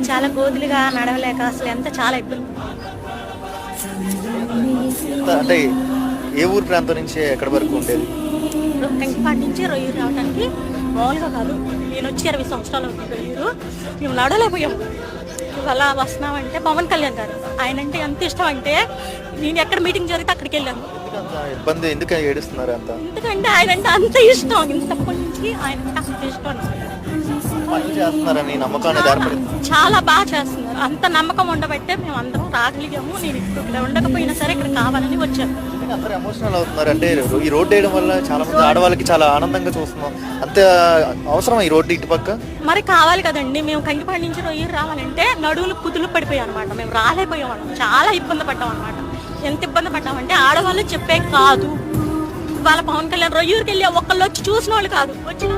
చాలా గోతులుగా నడవలేక అసలు ఎంత చాలా ఇబ్బంది. అంటే ఏ ఊరు ప్రాంతం నుంచి ఎక్కడి వరకు ఉండేది? కంకిపాటి నుంచి రొయ్యూరు రావడానికి మామూలుగా కాదు. నేను వచ్చి 20 సంవత్సరాలు అవుతుంది రొయ్యూరు. మేము నడవలేకపోయాము. ఇవాళ వస్తున్నామంటే పవన్ కళ్యాణ్ గారు ఆయన అంటే ఎంత ఇష్టం అంటే నేను ఎక్కడ మీటింగ్ జరిగితే అక్కడికి వెళ్ళాను. ఎందుకంత ఇబ్బంది, ఎందుకు ఏడుస్తున్నారు అంత? ఎందుకంటే ఆయన అంటే అంత ఇష్టం, ఇంతప్పటి నుంచి ఆయన అంటే అంత ఇష్టం. పనులు చేస్తున్నారని నమ్మకాన్ని ఏర్పడింది. చాలా బాగా చేస్తున్నారు. అంత నమ్మకం ఉండబట్టే మేము అందరం రాగలిగాము. నేను ఇప్పుడు ఇక్కడ ఉండకపోయినా సరే ఇక్కడ కావాలని వచ్చాను. అందరూ ఎమోషనల్ అవుతున్నారు. అంటే ఈ రోడ్డు వేయడం వల్ల చాలా మంది ఆడవాళ్ళకి చాలా ఆనందంగా చూస్తున్నాం. అంత అవసరం ఈ రోడ్డు ఇటుపక్క మరి కావాలి కదండి. మేము కంకిపాడి నుంచి రొయ్యూరు రావాలంటే నడువులు కుదులు పడిపోయాం అనమాట. మేము రాలేకపోయాం, చాలా ఇబ్బంది పడ్డాం అనమాట. ఎంత ఇబ్బంది పడ్డామంటే ఆడవాళ్ళు చెప్పే కాదు. వాళ్ళ పవన్ కళ్యాణ్ రొయ్యూరుకి వెళ్ళి ఒక్కళ్ళు వచ్చి చూసిన వాళ్ళు కాదు, వచ్చిన